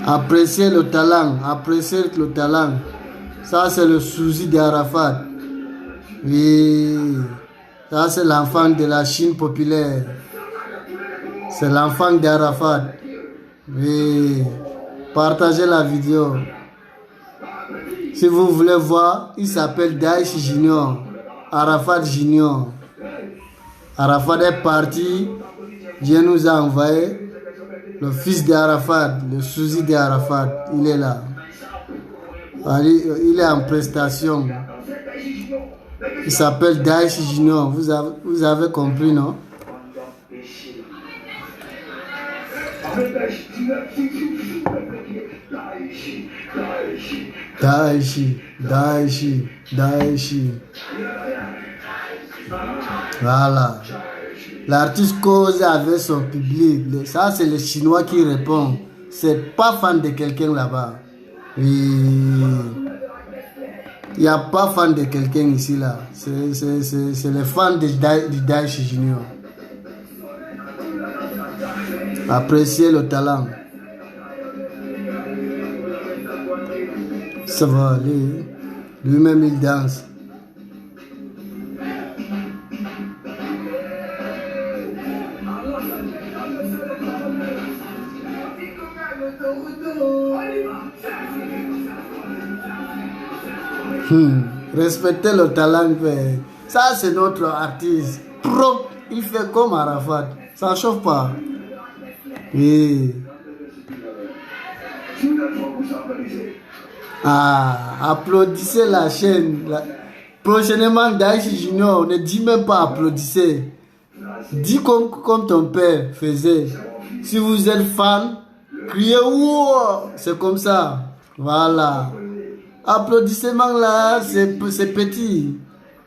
Appréciez le talent, appréciez le talent. Ça, c'est le souci d'Arafat. Oui, ça, c'est l'enfant de la Chine populaire. C'est l'enfant d'Arafat. Oui, partagez la vidéo. Si vous voulez voir, il s'appelle Daesh Junior. Arafat Junior. Arafat est parti. Dieu nous a envoyé le fils d'Arafat, le souci d'Arafat. Il est là. Il est en prestation. Il s'appelle Daesh Junior. Vous avez compris, non? Daesh. Voilà. L'artiste cause avec son public. Ça, c'est le Chinois qui répond. C'est pas fan de quelqu'un là-bas. Il n'y a pas fan de quelqu'un ici, là. C'est les fans du Daesh Junior. Appréciez le talent. Ça va aller. Lui-même, il danse. Respectez le talent. Ça, c'est notre artiste. Propre. Il fait comme Arafat. Ça ne chauffe pas. Oui. Applaudissez la chaîne. Prochainement, Daesh Junior, ne dis même pas applaudissez. Dis comme ton père faisait. Si vous êtes fan, criez wow. C'est comme ça. Voilà. Applaudissement là, c'est petit.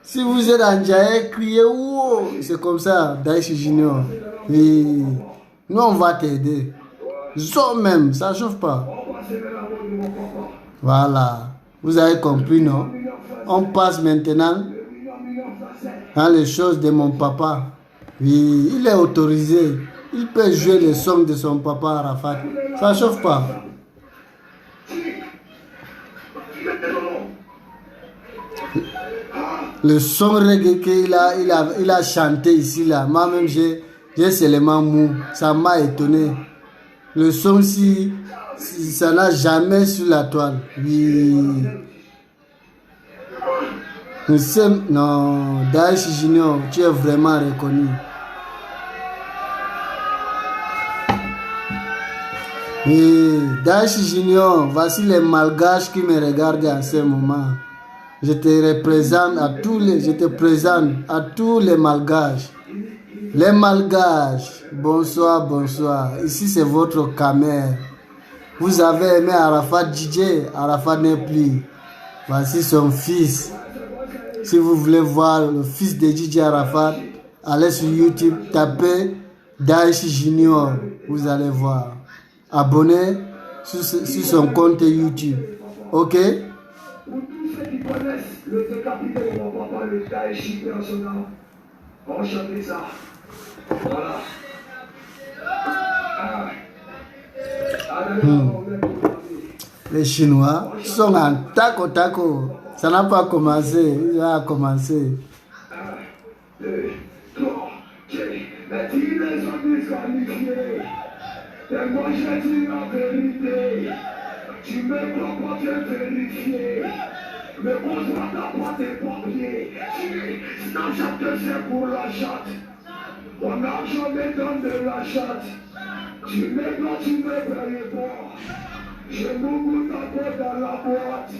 Si vous êtes en Djaï, criez wow. C'est comme ça, Daesh Junior. Oui. Nous, on va t'aider. Zo même, ça ne chauffe pas. Voilà. Vous avez compris, non? On passe maintenant dans les choses de mon papa. Oui, il est autorisé. Il peut jouer les sons de son papa Arafat. Ça ne chauffe pas. Le son reggae qu'il a chanté ici, là. Moi-même, j'ai seulement mou. Ça m'a étonné. Le son, si ça n'a jamais sur la toile. Oui. Non, Daesh Junior, tu es vraiment reconnu. Oui, Daesh Junior, voici les malgaches qui me regardent en ce moment. Je te présente à tous les malgaches. Les malgaches, bonsoir. Ici c'est votre camère. Vous avez aimé Arafat DJ, Arafat n'est plus. Voici son fils. Si vous voulez voir le fils de DJ Arafat, allez sur YouTube, tapez Daesh Junior. Vous allez voir. Abonnez sur son compte YouTube. Ok? Le décapité de mon papa, le Daesh international. On va chanter ça. Voilà. Les Chinois sont en taco. Ça n'a pas commencé. Il va commencer. 1, 2, 3, mais tu les as disqualifiés. Et moi j'ai dit la vérité. Tu me dois pas te vérifier. Mais on doit t'avoir tes papiers. Snapchat que c'est pour la chatte. Mon argent me donne de la chatte. Tu me dois, tu me payes pas. Je m'ouvre ta porte dans la boîte.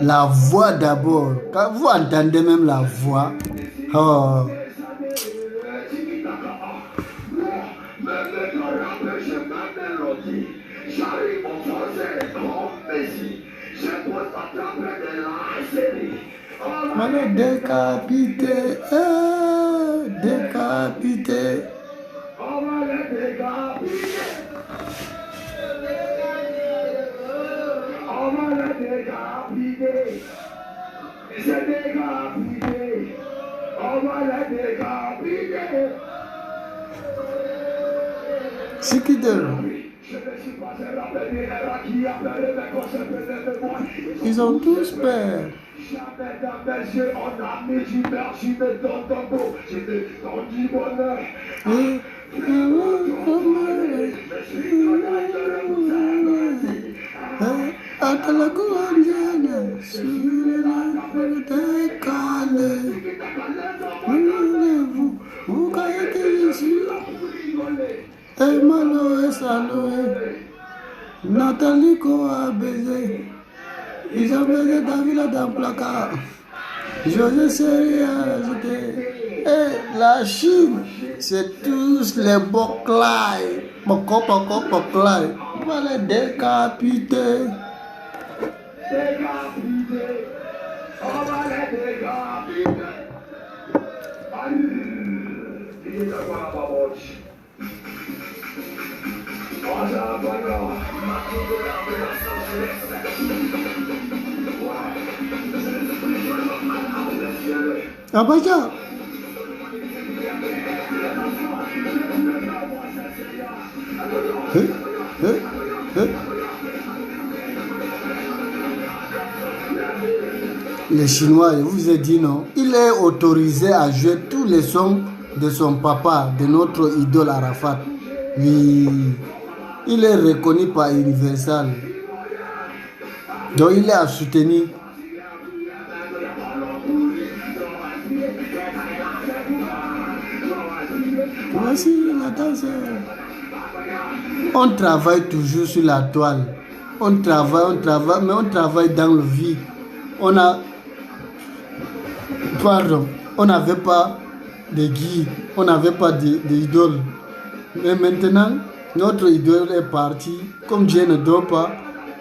La voix d'abord. Quand vous entendez même la voix. Oh. J'arrive au français comme Messi. Je peux t'attraper de la série. On va le décapiter. On va la décapiter. C'est décapité. On va la décapiter. C'est qui de... Ils ont tous peur. Jamais dans mes yeux, on a mis du beurre, je me donne ton dos, je te donne du bonheur. Nathalie a baisé. Ils ont baisé David dans le placard. José Série a ajouté. Et la Chine, c'est tous les boclailles. Boclailles. On va les décapiter. On va les décapiter. Abacha. Les Chinois, je vous ai dit non, il est autorisé à jouer tous les sons de son papa, de notre idole Arafat. Oui, il est reconnu par Universal. Donc il est à soutenir. Voici la danse. On travaille toujours sur la toile. On travaille, mais on travaille dans le vide. On n'avait pas de guide, on n'avait pas d'idole. Mais maintenant, notre idole est partie. Comme Dieu ne dort pas,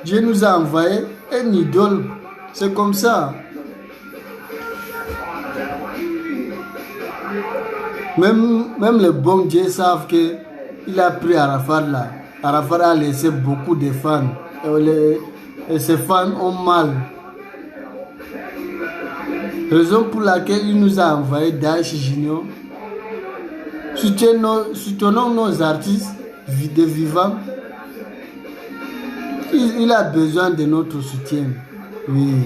Dieu nous a envoyé une idole. C'est comme ça. Même les bons dieux savent qu'il a pris Arafat là. Arafat a laissé beaucoup de fans. Et ces fans ont mal. Raison pour laquelle il nous a envoyé Daesh Junior. Soutenons nos artistes de vivants. Il a besoin de notre soutien. Oui.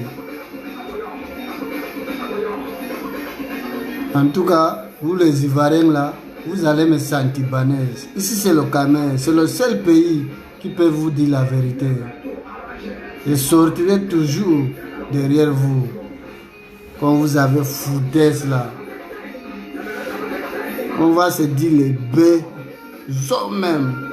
En tout cas, vous les Ivoiriens là, vous allez me sentir bannaise. Ici c'est le Cameroun, c'est le seul pays qui peut vous dire la vérité. Je sortirai toujours derrière vous. Quand vous avez foutaise là, on va se dire les bêtes, même.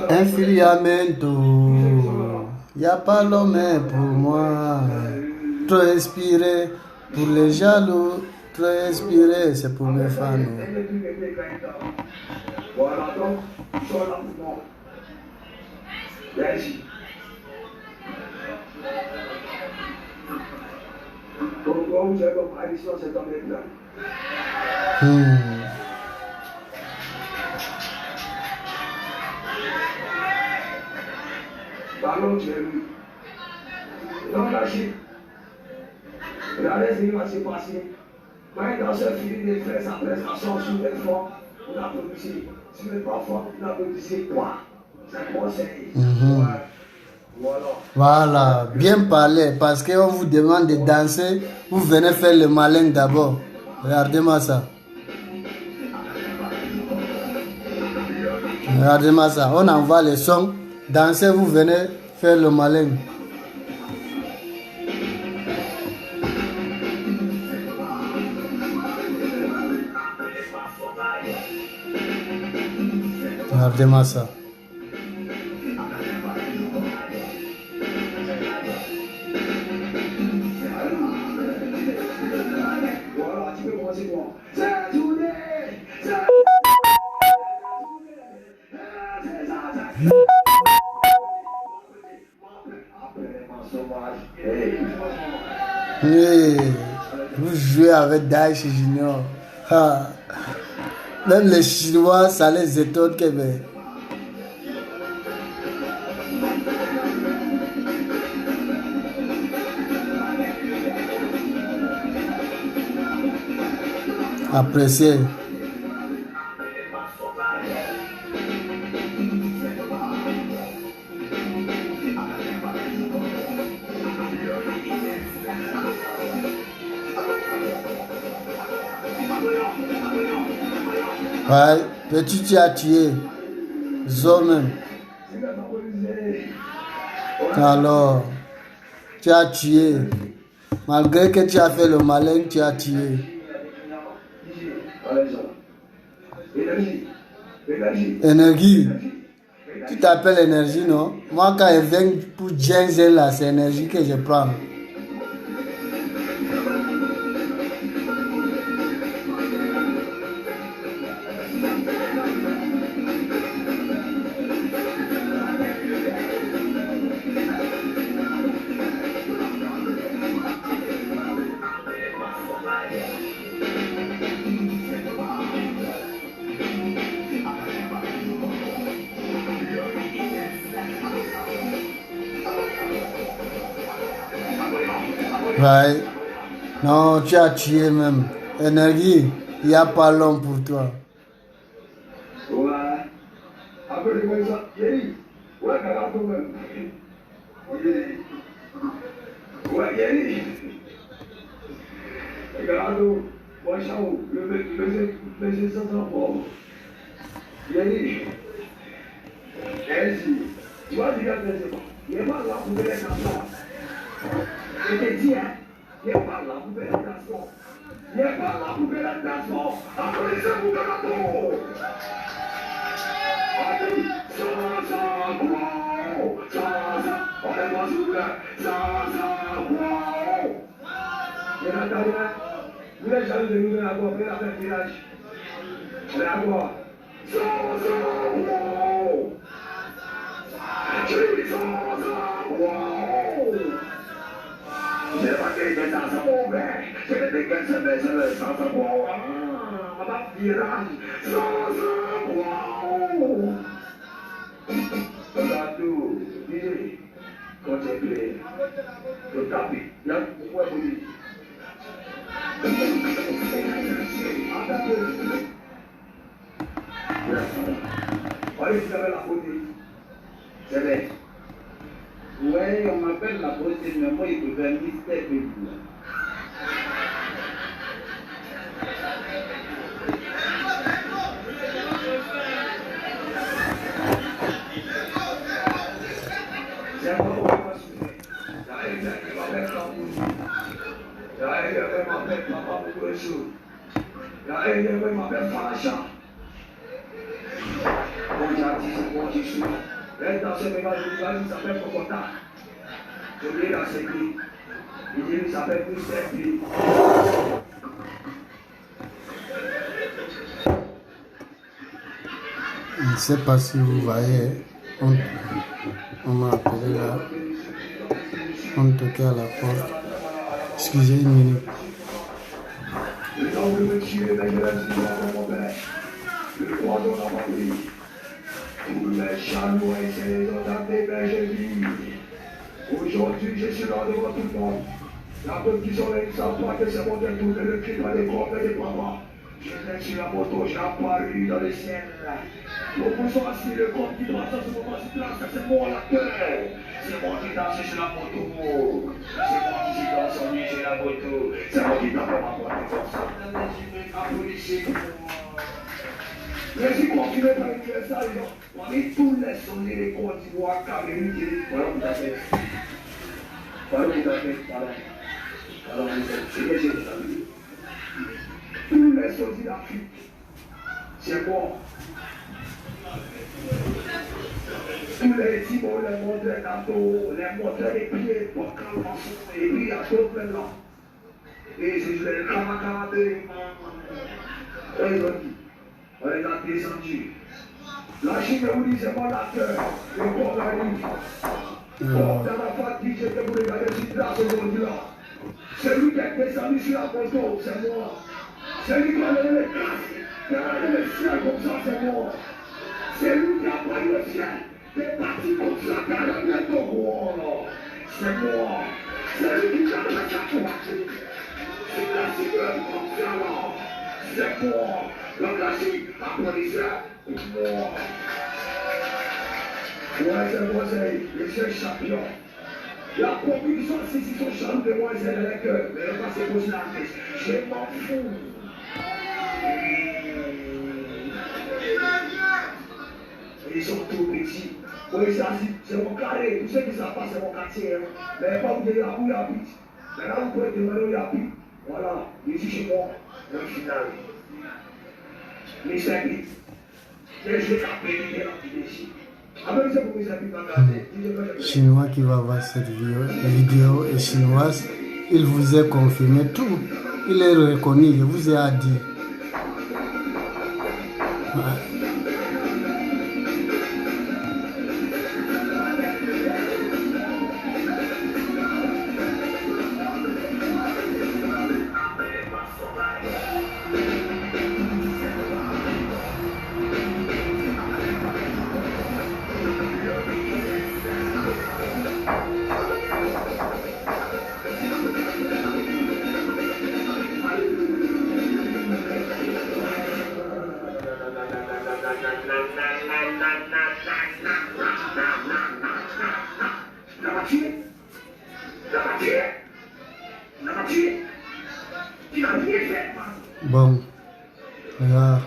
Infiliamento, y a pas l'homme pour moi. Trop inspiré pour les jaloux, trop inspiré, c'est pour mes fans. Voilà donc, sur la mouvement. Vas-y. Pourquoi vous avez comme addition cet homme-là? Parlons de lui. Dans la Chine, regardez ce qui va se passer. Quand un danseur finit de faire sa prestation sur les fonds, on a produit. Sur les plateformes, on a produit quoi? C'est conseil. Voilà, bien parlé, parce qu'on vous demande de danser, vous venez faire le malin d'abord. Regardez-moi ça. Regardez-moi ça. On envoie les sons. Dansez, vous venez faire le malin. Regardez-moi ça. Oui, vous jouez avec Daesh Junior. Ah. Même les Chinois, ça les étonne que ben. Appréciez. Ouais, petit tu as tué. Zo même. Alors, tu as tué. Malgré que tu as fait le malin, tu as tué. Énergie. Tu t'appelles énergie, non? Moi, quand je viens pour Jensen là, c'est énergie que je prends. Ouais. Non, tu as tué même. Énergie, il n'y a pas l'homme pour toi. Je te dis, hein, il n'y a pas la poubelle à transport. Il n'y a pas la poubelle à transport. Applaudissez-vous de la tour. On est pas s'il vous plaît. Il y en a derrière. Vous n'êtes jamais de nous à quoi faire la fête village. On est à quoi? Je vais pas gagner dans ce moment. Je vais te gagner sans savoir. On va virage sans savoir. Regarde-nous, dis, contemplez, le tapis, là, où est-ce que vous dites? Allez, vous avez la beauté. C'est vrai. Oui, on m'appelle la beauté, mais moi, il peut faire un mystère de vous. Dans ce mélange de village, il s'appelle Kokota. Je l'ai dans ses clés. Il s'appelle Mr. P. Je ne sais pas si vous voyez, on m'a appelé là, on toquait à la porte. Excusez une minute. Tous les chameaux et les autres des bergers vives. Aujourd'hui, je suis là devant tout le monde. La petite soleil ne savent pas que c'est mon détour de le cri dans les corps et les papas. Je viens sur la moto, j'ai apparu dans le ciel. Beaucoup sont assis, le corps qui danse en ce moment sur place, c'est moi l'acteur. C'est moi qui danse sur la moto. C'est moi qui danse en nuit sur la moto. C'est moi qui danse dans ma boîte comme ça. Applaudissez-moi. Jésus continue par écrire ça, parmi tous les sonniers des Côte d'Ivoire, Cameroun, voilà tout à fait. Voilà tout à fait, voilà. Alors, c'est que j'ai dit. Tous les sonniers d'Afrique, c'est bon. Tous les timons, les moteurs d'Ato, les moteurs des pieds, pour calmer, et puis il y a d'autres là. Et c'est les camarades, on les a dit, on les a descendus. La Chine vous dit, c'est mon acteur, le corps la ligne. Dans la fatigue, j'étais pour regarder sur place aujourd'hui là. C'est lui qui est descendu sur la photo, c'est moi. C'est lui qui a levé les classes, qui a levé le ciel comme ça, c'est moi. C'est lui qui a pris le ciel, qui est parti comme ça, qui a levé le Togo. C'est moi. C'est lui qui a levé sa voiture. C'est la cigale comme ça là. C'est moi. La classique, applaudissez pour moi. Ouais, c'est moi, c'est champion. La compétition, si ils sont charmés de moi, c'est le cœur. Mais le passé pour la tête. Je m'en fous. Ils sont tout petits. Oui, c'est mon carré. Tous ceux qui savent pas, c'est mon quartier. Mais pas vous dire où il habite. Maintenant, vous pouvez demander où il habite. Voilà, ici chez moi, dans le final. Les services. Les jeux capés, ici. Chinois qui va voir cette vidéo est chinoise, il vous est confirmé tout, il est reconnu, je vous ai dit. Bon, là,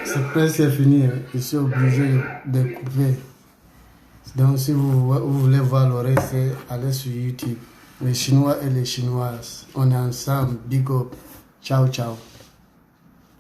c'est presque fini. Je suis obligé de couper. Donc, si vous voulez voir le reste, allez sur YouTube. Les Chinois et les Chinoises, on est ensemble. Big up. Ciao, ciao.